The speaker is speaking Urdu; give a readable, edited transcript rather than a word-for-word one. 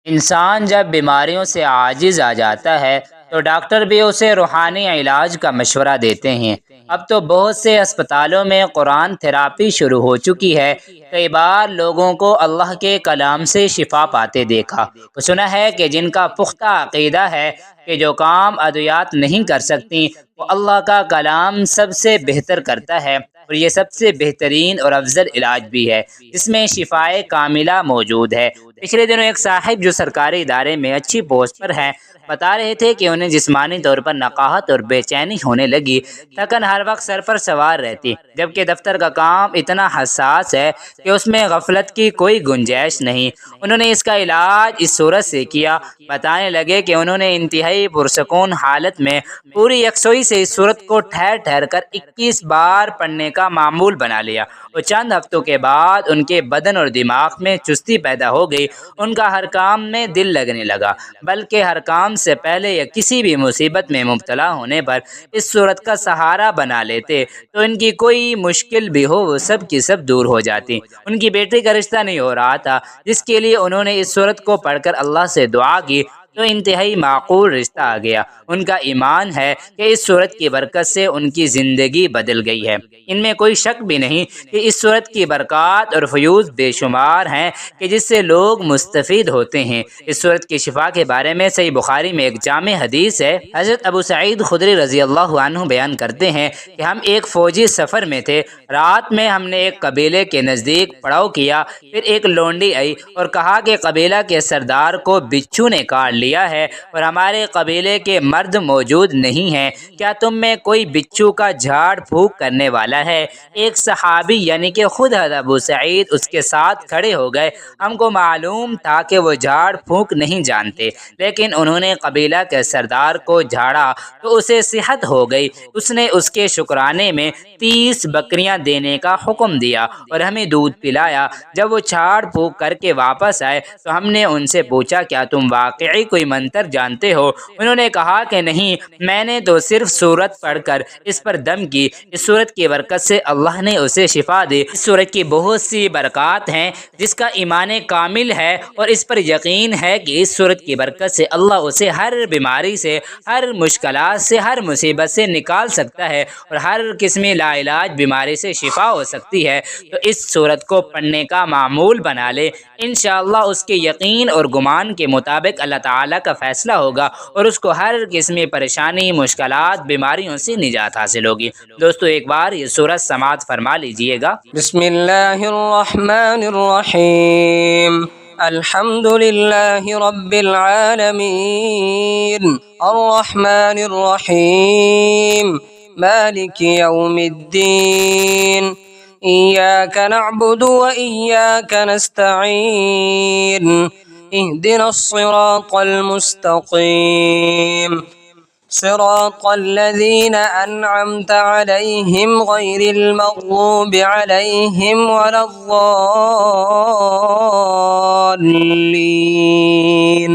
انسان جب بیماریوں سے عاجز آ جاتا ہے تو ڈاکٹر بھی اسے روحانی علاج کا مشورہ دیتے ہیں۔ اب تو بہت سے اسپتالوں میں قرآن تھراپی شروع ہو چکی ہے۔ کئی بار لوگوں کو اللہ کے کلام سے شفا پاتے دیکھا۔ تو سنا ہے کہ جن کا پختہ عقیدہ ہے کہ جو کام ادویات نہیں کر سکتی وہ اللہ کا کلام سب سے بہتر کرتا ہے، اور یہ سب سے بہترین اور افضل علاج بھی ہے جس میں شفائے کاملہ موجود ہے۔ پچھلے دنوں ایک صاحب جو سرکاری ادارے میں اچھی پوسٹ پر ہیں بتا رہے تھے کہ انہیں جسمانی طور پر نقاہت اور بے چینی ہونے لگی، تھکن ہر وقت سر پر سوار رہتی، جبکہ دفتر کا کام اتنا حساس ہے کہ اس میں غفلت کی کوئی گنجائش نہیں۔ انہوں نے اس کا علاج اس صورت سے کیا۔ بتانے لگے کہ انہوں نے انتہائی پرسکون حالت میں پوری یکسوئی سے اس صورت کو ٹھہر ٹھہر کر 21 بار پڑھنے کا معمول بنا لیا، اور چند ہفتوں کے بعد ان کے بدن اور دماغ میں چستی پیدا ہو گئی۔ ان کا ہر کام میں دل لگنے لگا، بلکہ ہر کام سے پہلے یا کسی بھی مصیبت میں مبتلا ہونے پر اس صورت کا سہارا بنا لیتے تو ان کی کوئی مشکل بھی ہو وہ سب کی سب دور ہو جاتی۔ ان کی بیٹی کا رشتہ نہیں ہو رہا تھا، جس کے لیے انہوں نے اس صورت کو پڑھ کر اللہ سے دعا کی تو انتہائی معقول رشتہ آ گیا۔ ان کا ایمان ہے کہ اس صورت کی برکت سے ان کی زندگی بدل گئی ہے۔ ان میں کوئی شک بھی نہیں کہ اس صورت کی برکات اور فیوز بے شمار ہیں کہ جس سے لوگ مستفید ہوتے ہیں۔ اس صورت کی شفا کے بارے میں صحیح بخاری میں ایک جامع حدیث ہے۔ حضرت ابو سعید خدری رضی اللہ عنہ بیان کرتے ہیں کہ ہم ایک فوجی سفر میں تھے۔ رات میں ہم نے ایک قبیلے کے نزدیک پڑاؤ کیا، پھر ایک لونڈی آئی اور کہا کہ قبیلہ کے سردار کو بچھو نے کاٹ لیا ہے اور ہمارے قبیلے کے مرد موجود نہیں ہیں، کیا تم میں کوئی بچھو کا جھاڑ پھونک کرنے والا ہے؟ ایک صحابی یعنی کہ خود حضرت ابو سعید اس کے ساتھ کھڑے ہو گئے۔ ہم کو معلوم تھا کہ وہ جھاڑ پھونک نہیں جانتے، لیکن انہوں نے قبیلہ کے سردار کو جھاڑا تو اسے صحت ہو گئی۔ اس نے اس کے شکرانے میں 30 بکریاں دینے کا حکم دیا اور ہمیں دودھ پلایا۔ جب وہ جھاڑ پھونک کر کے واپس آئے تو ہم نے ان سے پوچھا کیا تم واقعی کوئی منتر جانتے ہو؟ انہوں نے کہا کہ نہیں، میں نے تو صرف سورت پڑھ کر اس پر دم کی، اس سورت کی برکت سے اللہ نے اسے شفا دی۔ اس سورت کی بہت سی برکات ہیں، جس کا ایمان کامل ہے اور اس پر یقین ہے کہ اس سورت کی برکت سے اللہ اسے ہر بیماری سے، ہر مشکلات سے، ہر مصیبت سے نکال سکتا ہے اور ہر قسمی لا علاج بیماری سے شفا ہو سکتی ہے۔ تو اس سورت کو پڑھنے کا معمول بنا لے، انشاءاللہ اس کے یقین اور گمان کے مطابق اللہ تعالیٰ کا فیصلہ ہوگا اور اس کو ہر قسمی پریشانی، مشکلات، بیماریوں سے نجات حاصل ہوگی۔ دوستو ایک بار یہ سورت سماعت فرما لیجئے گا۔ بسم اللہ الرحمن الرحیم، الحمد للہ رب العالمین، الرحمن الرحیم، مالک یوم الدین، ایاک نعبد و ایاک نستعین، اہدنا الصراط المستقیم، صراط الذین انعمت علیہم غیر المغضوب علیہم ولا الضالین۔